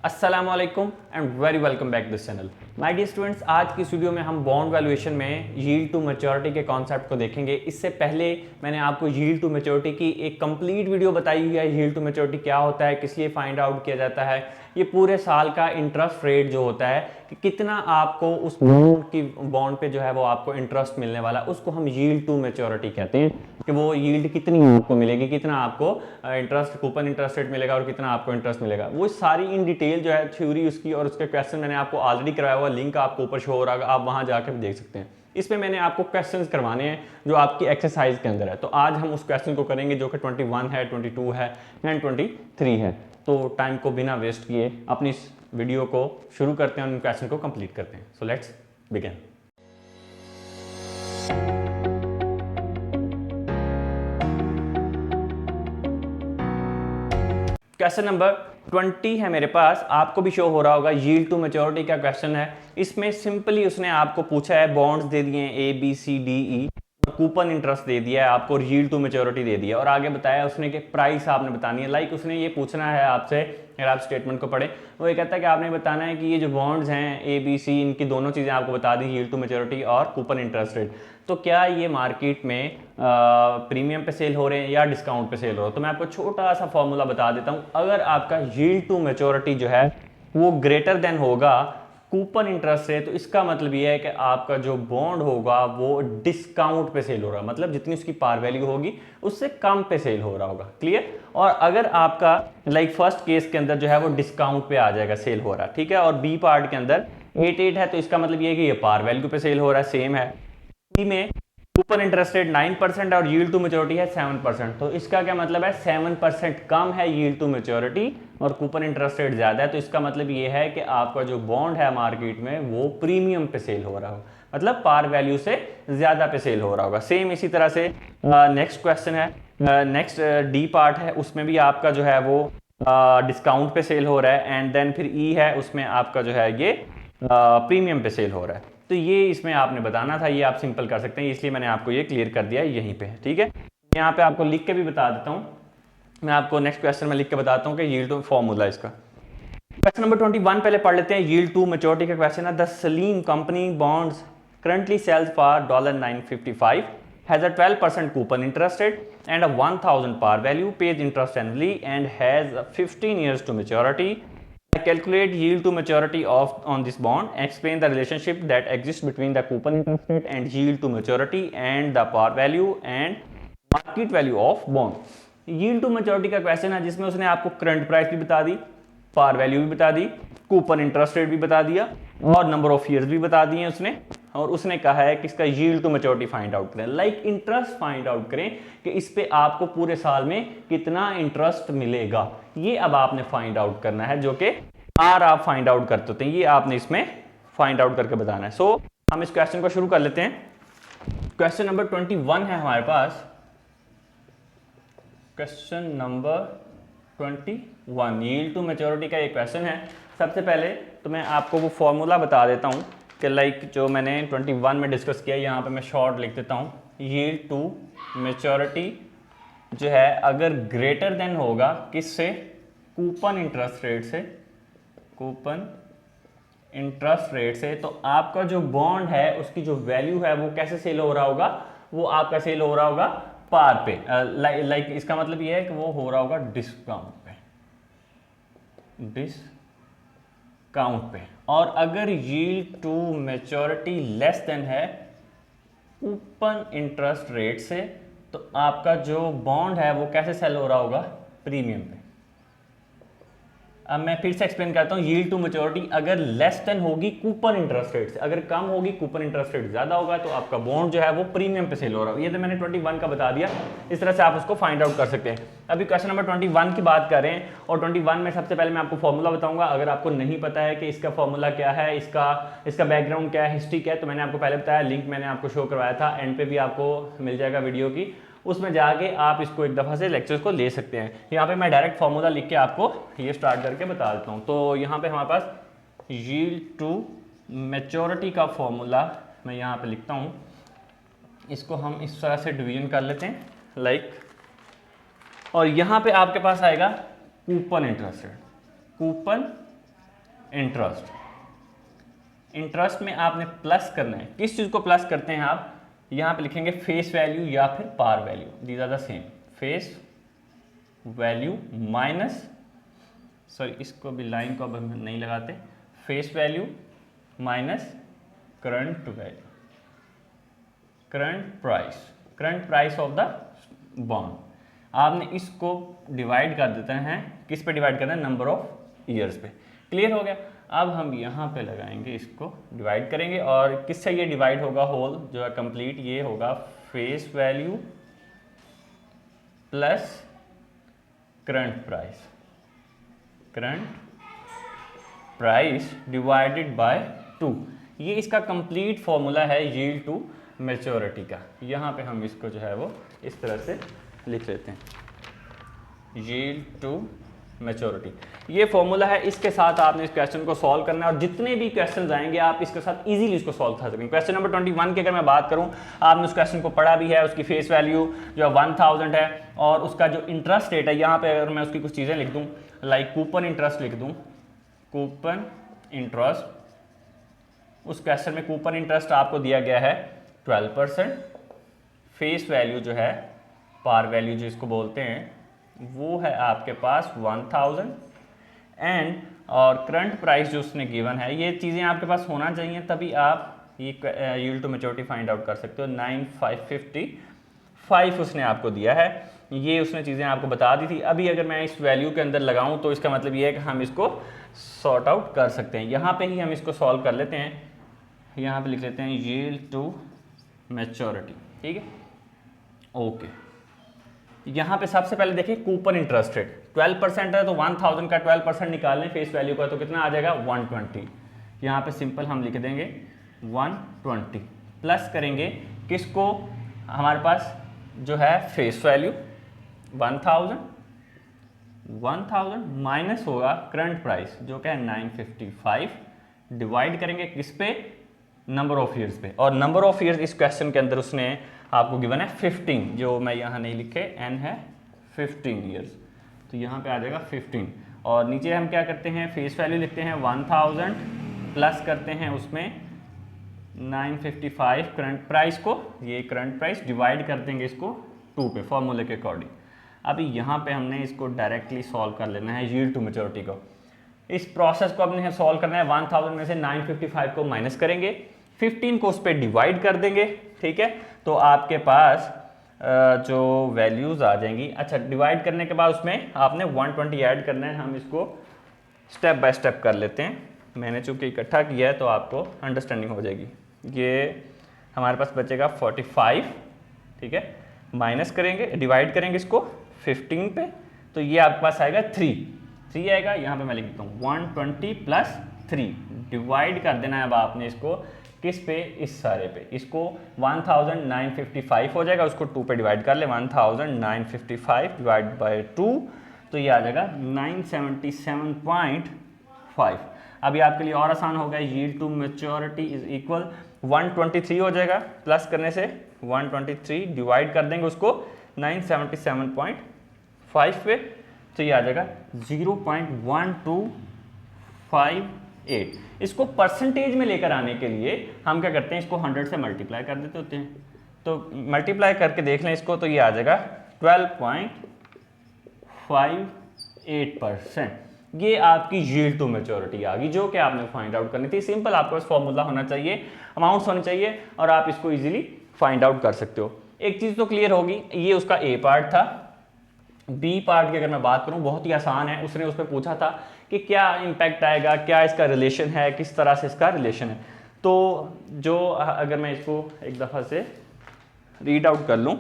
अस्सलाम वालेकुम and very welcome back this channel. My dear students, आज की इस वीडियो में हम बॉन्ड वैल्यूएशन में यील्ड टू मैच्योरिटी के कॉन्सेप्ट को देखेंगे। इससे पहले मैंने आपको यील्ड टू मैच्योरिटी की एक कंप्लीट वीडियो बताई हुई है। यील्ड टू मैच्योरिटी क्या होता है, किस लिए फाइंड आउट किया जाता है, ये पूरे साल का इंटरेस्ट रेट जो होता है कि कितना आपको उस बॉन्ड पे जो है वो आपको इंटरेस्ट मिलने वाला, उसको हम यील्ड टू मैच्योरिटी कहते हैं कि वो यील्ड कितनी आपको मिलेगी, कितना आपको इंटरेस्ट कूपन इंटरेस्ट रेट मिलेगा और कितना आपको इंटरेस्ट मिलेगा। वो सारी इन डिटेल जो है थ्योरी उसकी और उसके क्वेश्चन मैंने आपको ऑलरेडी करवाया हुआ, लिंक आपको ऊपर शो हो रहा है, आप वहां जाकर भी देख सकते हैं। इसमें मैंने आपको क्वेश्चंस करवाने हैं जो आपकी एक्सरसाइज के अंदर है। तो आज हम उस क्वेश्चन को करेंगे जो कि 21 है, 22 है एंड 23 है। तो टाइम को बिना वेस्ट किए अपनी इस वीडियो को शुरू करते हैं और उन क्वेश्चन को कंप्लीट करते हैं। So let's begin. Question number 20 है मेरे पास, आपको भी शो हो रहा होगा। यील्ड टू मैच्योरिटी का क्वेश्चन है। इसमें सिंपली उसने आपको पूछा है, बॉन्ड्स दे दिए हैं ABCDE, कूपन इंटरेस्ट दे दिया है आपको और यील्ड टू मैच्योरिटी दे दिया और आगे बताया उसने कि प्राइस आपने बतानी है। लाइक उसने ये पूछना है आपसे, अगर आप स्टेटमेंट को पढ़े, वो ये कहता है कि आपने बताना है कि ये जो बॉन्ड्स हैं ABC, इनकी दोनों चीज़ें आपको बता दी, यील्ड टू मैच्योरिटी और कूपन इंटरेस्ट रेट। तो क्या ये मार्केट में प्रीमियम पे सेल हो रहे हैं या डिस्काउंट पे सेल हो रहे हैं। तो मैं आपको छोटा सा फॉर्मूला बता देता हूँ। अगर आपका यील्ड टू मैच्योरिटी जो है वो ग्रेटर देन होगा कूपन इंटरेस्ट है, तो इसका मतलब ये है कि आपका जो बॉन्ड होगा वो डिस्काउंट पे सेल हो रहा है, मतलब जितनी उसकी पार वैल्यू होगी उससे कम पे सेल हो रहा होगा। क्लियर। और अगर आपका लाइक फर्स्ट केस के अंदर जो है वो डिस्काउंट पे आ जाएगा, सेल हो रहा है, ठीक है, और बी पार्ट के अंदर 88 है, तो इसका मतलब ये है कि ये पार वैल्यू पे सेल हो रहा है, सेम है। सी में कूपन इंटरेस्ट रेट 9% और यील्ड टू मैच्योरिटी है 7%, तो इसका क्या मतलब है, 7% कम है यील्ड टू मैच्योरिटी और कूपन इंटरेस्ट रेट ज्यादा है, तो इसका मतलब ये है कि आपका जो बॉन्ड है मार्केट में वो प्रीमियम पे सेल हो रहा होगा, मतलब पार वैल्यू से ज्यादा पे सेल हो रहा होगा। सेम इसी तरह से नेक्स्ट क्वेश्चन है, नेक्स्ट डी पार्ट है, उसमें भी आपका जो है वो डिस्काउंट पे सेल हो रहा है एंड देन फिर ई है, उसमें आपका जो है ये प्रीमियम पे सेल हो रहा है। तो ये इसमें आपने बताना था, ये आप सिंपल कर सकते हैं, इसलिए मैंने आपको ये क्लियर कर दिया यहीं पे, ठीक है। यहाँ पे आपको लिख के भी बता देता हूँ, मैं आपको नेक्स्ट क्वेश्चन में लिख के बताता हूँ कि यील्ड टू फॉर्मूला इसका। क्वेश्चन नंबर 21 पहले पढ़ लेते हैं। यील्ड टू मैच्योरिटी का क्वेश्चन है। The Salim company bonds currently sells for $955, has a 12% coupon interest rate and a 1000 par value, pays interest annually and has 15 years to maturity. Calculate yield to maturity of on this bond. Explain the relationship that exists between the coupon interest rate and yield to maturity and the par value and market value of bond. yield to maturity का question है जिसमें उसने आपको current price भी बता दी, par value भी बता दी, coupon interest rate भी बता दिया और नंबर ऑफ ईयर्स भी बता दिए उसने, और उसने कहा है कि इसका yield to maturity find out करें, लाइक इंटरेस्ट फाइंड आउट करें कि इस पे आपको पूरे साल में कितना इंटरेस्ट मिलेगा। ये अब आपने फाइंड आउट करना है, जो कि आप फाइंड आउट करते होते हैं, ये आपने इसमें फाइंड आउट करके बताना है। सो हम इस क्वेश्चन को शुरू कर लेते हैं। क्वेश्चन नंबर 21 है हमारे पास। Question number 21 yield to maturity का एक क्वेश्चन है। सबसे पहले तो मैं आपको वो फॉर्मूला बता देता हूँ कि लाइक जो मैंने 21 में डिस्कस किया, यहाँ पे मैं शॉर्ट लिख देता हूँ। यील्ड टू मैच्योरिटी जो है अगर ग्रेटर देन होगा किससे, कूपन इंटरेस्ट रेट से, कूपन इंटरेस्ट रेट से, तो आपका जो बॉन्ड है उसकी जो वैल्यू है वो कैसे सेल हो रहा होगा, वो आपका सेल हो रहा होगा पार पे। लाइक इसका मतलब ये है कि वो हो रहा होगा डिस्काउंट पे, डिस्काउंट पे। और अगर yield to maturity less than है कूपन इंटरेस्ट रेट से, तो आपका जो बॉन्ड है वो कैसे सेल हो रहा होगा, प्रीमियम पे। अब मैं फिर से एक्सप्लेन करता हूँ। यील्ड टू मैच्योरिटी अगर लेस देन होगी कूपन इंटरेस्ट रेट से, अगर कम होगी कूपन इंटरेस्ट रेट ज्यादा होगा, तो आपका बॉन्ड जो है वो प्रीमियम पे सेल हो रहा है। ये तो मैंने 21 का बता दिया, इस तरह से आप उसको फाइंड आउट कर सकते हैं। अभी क्वेश्चन नंबर 21 की बात कर रहे हैं और 21 में सबसे पहले मैं आपको फॉर्मूला बताऊंगा। अगर आपको नहीं पता है कि इसका फॉर्मूला क्या है, इसका बैकग्राउंड क्या है, हिस्ट्री क्या है, तो मैंने आपको पहले बताया, लिंक मैंने आपको शो करवाया था, एंड पे भी आपको मिल जाएगा वीडियो की, उसमें जाके आप इसको एक दफ़ा से लेक्चर्स को ले सकते हैं। यहाँ पे मैं डायरेक्ट फॉर्मूला लिख के आपको ये स्टार्ट करके बता देता हूँ। तो यहाँ पे हमारे पास यील्ड टू मैच्योरिटी का फॉर्मूला मैं यहाँ पे लिखता हूँ, इसको हम इस तरह से डिवीजन कर लेते हैं लाइक, और यहाँ पे आपके पास आएगा coupon interest rate, coupon interest. Interest में आपने प्लस करना है, किस चीज़ को प्लस करते हैं आप, यहाँ पे लिखेंगे फेस वैल्यू या फिर par value, these are the same, face value minus, sorry इसको भी लाइन को अब हम नहीं लगाते, face value minus current value, current price of the bond. आपने इसको डिवाइड कर देते हैं, किस पे डिवाइड करना है, नंबर ऑफ ईयर्स पे। क्लियर हो गया। अब हम यहाँ पे लगाएंगे, इसको डिवाइड करेंगे और किससे ये डिवाइड होगा, होल जो है कंप्लीट, ये होगा face value plus current price divided by 2। ये इसका कंप्लीट फॉर्मूला है यील्ड टू मैच्योरिटी का। यहाँ पे हम इसको जो है वो इस तरह से लिख लेते हैं, यील्ड टू मैच्योरिटी। ये फॉर्मूला है, इसके साथ आपने इस क्वेश्चन को सॉल्व करना है और जितने भी क्वेश्चन आएंगे आप इसके साथ इजीली इसको सॉल्व कर सकेंगे। क्वेश्चन नंबर 21 की अगर मैं बात करूं, आपने उस क्वेश्चन को पढ़ा भी है, उसकी फेस वैल्यू जो है 1000 है और उसका जो इंटरेस्ट रेट है, यहाँ पे अगर मैं उसकी कुछ चीज़ें लिख दूँ, लाइक कूपन इंटरेस्ट लिख दूँ, कूपन इंटरेस्ट, उस क्वेश्चन में कूपन इंटरेस्ट आपको दिया गया है 12%, फेस वैल्यू जो है, पार वैल्यू जो इसको बोलते हैं, वो है आपके पास 1000 एंड और करंट प्राइस जो उसने गिवन है, ये चीज़ें आपके पास होना चाहिए, तभी आप ये yield to maturity find out कर सकते हो। 9555 उसने आपको दिया है, ये उसने चीज़ें आपको बता दी थी। अभी अगर मैं इस वैल्यू के अंदर लगाऊं तो इसका मतलब ये है कि हम इसको सॉर्ट आउट कर सकते हैं। यहाँ पे ही हम इसको सॉल्व कर लेते हैं, यहाँ पे लिख लेते हैं यील्ड टू मैच्योरिटी, ठीक है, ओके। यहाँ पे सबसे पहले देखिए कूपन इंटरेस्ट रेट 12% है, तो 1000 का 12% निकाल लें फेस वैल्यू का, तो कितना आ जाएगा 120। यहाँ पे सिंपल हम लिख देंगे 120, प्लस करेंगे किसको, हमारे पास जो है फेस वैल्यू 1000 माइनस होगा करंट प्राइस जो क्या है 955, डिवाइड करेंगे किस पे, नंबर ऑफ ईयर्स पे, और नंबर ऑफ ईयर्स इस क्वेश्चन के अंदर उसने आपको गिवन है 15, जो मैं यहाँ नहीं लिखे, n है 15 ईयर्स, तो यहाँ पे आ जाएगा 15। और नीचे हम क्या करते हैं, फेस वैल्यू लिखते हैं 1000 प्लस करते हैं उसमें 955 करंट प्राइस को, ये करंट प्राइस डिवाइड कर देंगे इसको 2 पे फॉर्मूले के अकॉर्डिंग। अभी यहाँ पे हमने इसको डायरेक्टली सॉल्व कर लेना है यील्ड टू मैच्योरिटी को। इस प्रोसेस को अपने सॉल्व करना है, 1000 में से 955 को माइनस करेंगे, 15 को उस पर डिवाइड कर देंगे, ठीक है, तो आपके पास जो वैल्यूज़ आ जाएंगी। अच्छा, डिवाइड करने के बाद उसमें आपने 120 ऐड करना है, हम इसको स्टेप बाय स्टेप कर लेते हैं, मैंने चूँकि इकट्ठा किया है तो आपको अंडरस्टैंडिंग हो जाएगी। ये हमारे पास बचेगा 45, ठीक है, माइनस करेंगे, डिवाइड करेंगे इसको 15 पे, तो ये आपके पास आएगा 3 आएगा, यहाँ पे मैं लिख देता हूँ 120 प्लस 3, डिवाइड कर देना है अब आपने इसको किस पे, इस सारे पे, इसको 1955 हो जाएगा, उसको 2 पे डिवाइड कर ले, 1955 डिवाइड बाय 2, तो ये आ जाएगा 977.5। अभी आपके लिए और आसान हो गया, yield to maturity is equal 123 हो जाएगा, प्लस करने से 123 डिवाइड कर देंगे उसको 977.5 पे, तो ये आ जाएगा 0.1258। इसको परसेंटेज में लेकर आने के लिए हम क्या करते हैं, इसको 100 से मल्टीप्लाई कर देते होते हैं, तो मल्टीप्लाई करके देख लें इसको, तो ये आ जाएगा 12.58%। ये आपकी यील्ड टू मैच्योरिटी आ गई, जो कि आपने फाइंड आउट करनी थी। सिंपल, आपके पास फॉर्मूला होना चाहिए, अमाउंट्स होनी चाहिए और आप इसको इजीली फाइंड आउट कर सकते हो। एक चीज़ तो क्लियर होगी, ये उसका ए पार्ट था। बी पार्ट की अगर मैं बात करूं, बहुत ही आसान है, उसने उस पर पूछा था कि क्या इम्पैक्ट आएगा, क्या इसका रिलेशन है, किस तरह से इसका रिलेशन है। तो जो अगर मैं इसको एक दफ़ा से रीड आउट कर लूं,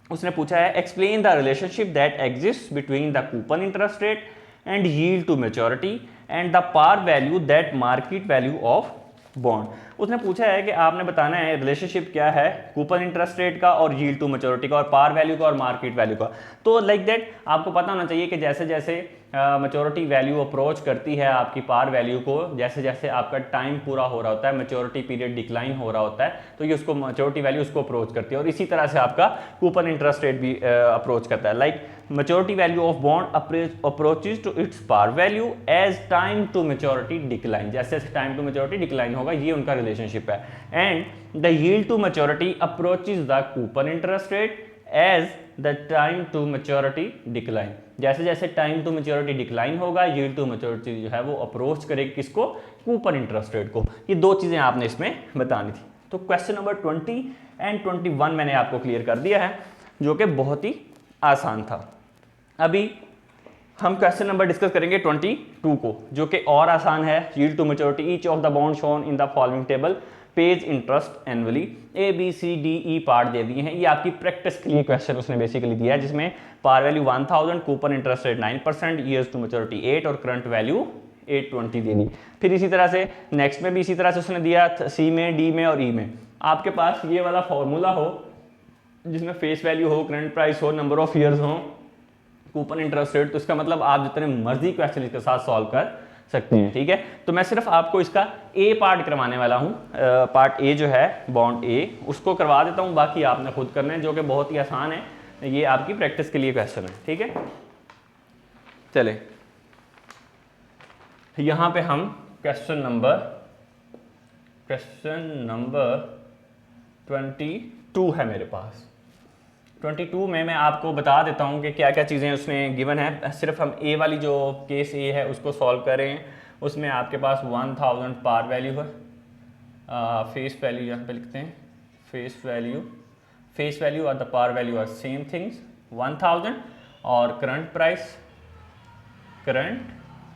उसने पूछा है explain the relationship that exist between the coupon interest rate and yield to maturity and the par value that market value of bond. उसने पूछा है कि आपने बताना है रिलेशनशिप क्या है कूपन इंटरेस्ट रेट का और यील्ड टू मैच्योरिटी का और पार वैल्यू का और मार्केट वैल्यू का। तो लाइक दैट आपको पता होना चाहिए कि जैसे जैसे मैच्योरिटी वैल्यू अप्रोच करती है आपकी पार वैल्यू को, जैसे जैसे आपका टाइम पूरा हो रहा होता है, मैच्योरिटी पीरियड डिक्लाइन हो रहा होता है, तो ये उसको मैच्योरिटी वैल्यू उसको अप्रोच करती है। और इसी तरह से आपका कूपन इंटरेस्ट रेट भी अप्रोच करता है। Like maturity value of bond approaches to its par value as time to maturity decline, जैसे जैसे टाइम टू मैच्योरिटी डिक्लाइन होगा, ये उनका रिलेशनशिप है। And the yield to maturity approaches the coupon interest rate as the time to maturity decline, जैसे जैसे time to maturity decline होगा, yield to maturity जो है वो अप्रोच करेगी किसको, कूपन इंटरेस्ट रेट को। ये दो चीजें आपने इसमें बतानी थी। तो क्वेश्चन नंबर 20 एंड 21 मैंने आपको क्लियर कर दिया है, जो कि बहुत ही आसान था। अभी हम क्वेश्चन नंबर डिस्कस करेंगे 22 को, जो कि और आसान है। Yield to maturity each of the bond shown in the following table pays interest annually, A B C D E part दे दिए हैं। ये आपकी प्रैक्टिस के लिए क्वेश्चन उसने बेसिकली दिया है, जिसमें par value 1000, coupon interest rate 9%, years to maturity 8 और करंट वैल्यू 820 दे दी। फिर इसी तरह से नेक्स्ट में भी इसी तरह से उसने दिया, सी में, डी में और ई में आपके पास ये वाला फॉर्मूला हो, जिसमें फेस वैल्यू हो, करंट प्राइस हो, नंबर ऑफ ईयर्स हो, कूपन इंटरेस्ट रेट, तो इसका मतलब आप जितने मर्जी क्वेश्चन इसके साथ सॉल्व कर सकते हैं। ठीक है, तो मैं सिर्फ आपको इसका ए पार्ट करवाने वाला हूं। पार्ट ए जो है बॉन्ड ए, उसको करवा देता हूं, बाकी आपने खुद करना है, जो कि बहुत ही आसान है। ये आपकी प्रैक्टिस के लिए क्वेश्चन है। ठीक है, चले यहां पे हम क्वेश्चन नंबर 22 है मेरे पास। 22 में मैं आपको बता देता हूँ कि क्या क्या चीज़ें उसने गिवन है। सिर्फ हम ए वाली जो केस ए है उसको सॉल्व करें, उसमें आपके पास 1000 पार वैल्यू है, फेस वैल्यू यहाँ पे लिखते हैं, फेस वैल्यू और the par value are same things 1000, और करंट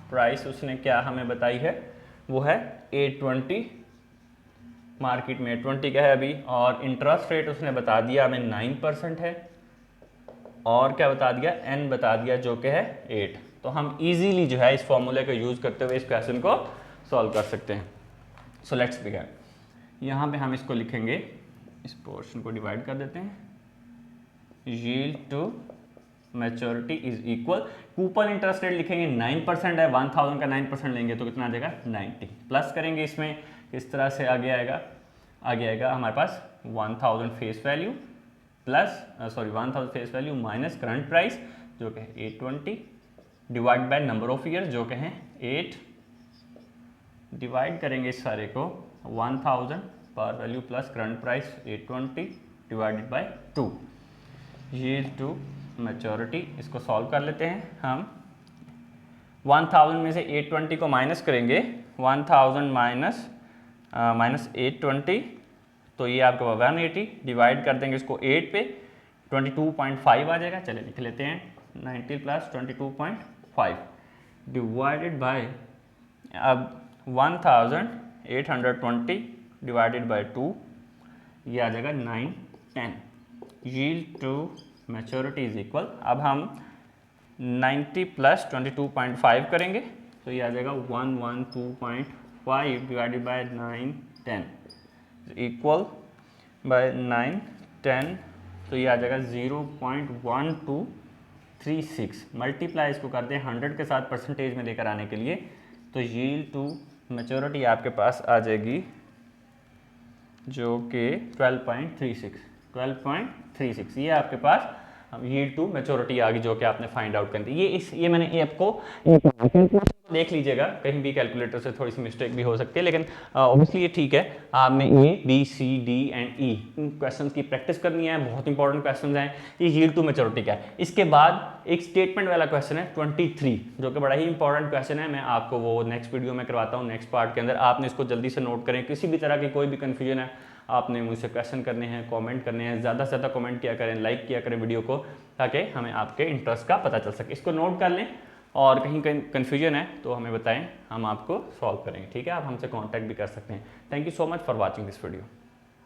प्राइस उसने क्या हमें बताई है, वो है 820, मार्केट में 820 का है अभी, और इंटरेस्ट रेट उसने बता दिया हमें 9% है, और क्या बता दिया, एन बता दिया जो कि है 8। तो हम इजीली जो है इस फॉर्मूले को यूज करते हुए इस क्वेश्चन को सॉल्व कर सकते हैं। So let's begin. यहाँ पे हम इसको लिखेंगे, इस पोर्शन को डिवाइड कर देते हैं, yield to maturity is equal, coupon interest rate लिखेंगे 9% है, 1000 का 9% लेंगे तो कितना आ जाएगा 90, प्लस करेंगे इसमें, इस तरह से आगे आएगा हमारे पास 1000 face value plus 1000 face value minus current price जो कि है 820, divide by number of year जो कि हैं 8, डिवाइड करेंगे इस सारे को 1000 par value plus current price 820 divided by 2, yield to maturity. इसको सॉल्व कर लेते हैं हम। 1000 में से 820 को माइनस करेंगे, 1000 माइनस 820, तो ये आपका 180, डिवाइड कर देंगे इसको 8 पे, 22.5 आ जाएगा। चलिए लिख लेते हैं, 90 प्लस 22.5 डिवाइडेड बाय, अब 1820 डिवाइडेड बाय 2, ये आ जाएगा 910, yield to maturity is equal, अब हम 90 प्लस 22.5 करेंगे तो ये आ जाएगा 112.5 डिवाइडेड बाय 910 इक्वल बाय 910, तो ये आ जाएगा 0.1236, मल्टीप्लाई इसको करते हैं 100 के साथ परसेंटेज में लेकर आने के लिए, तो यील्ड टू मैच्योरिटी आपके पास आ जाएगी जो कि 12.36, ये आपके पास यील्ड टू मैच्योरिटी आ गई जो कि आपने फाइंड आउट करनी थी। ये मैंने आपको देख लीजिएगा, कहीं भी कैलकुलेटर से थोड़ी सी मिस्टेक भी हो सकती है, लेकिन ऑब्वियसली ये ठीक है। आपने A B C D and E इन क्वेश्चंस की प्रैक्टिस करनी है, बहुत इंपॉर्टेंट क्वेश्चंस हैं। ये यील्ड टू मैच्योरिटी का है। इसके बाद एक स्टेटमेंट वाला क्वेश्चन है 23, जो कि बड़ा ही इंपॉर्टेंट क्वेश्चन है। मैं आपको वो नेक्स्ट वीडियो में करवाता हूँ, नेक्स्ट पार्ट के अंदर। आपने इसको जल्दी से नोट करें, किसी भी तरह की कोई भी कन्फ्यूजन है आपने मुझसे क्वेश्चन करने हैं, कमेंट करने हैं, ज़्यादा से ज़्यादा कमेंट किया करें, लाइक किया करें वीडियो को, ताकि हमें आपके इंटरेस्ट का पता चल सके। इसको नोट कर लें, और कहीं कन्फ्यूजन है तो हमें बताएं, हम आपको सॉल्व करेंगे। ठीक है, आप हमसे कांटेक्ट भी कर सकते हैं। Thank you so much for watching this video.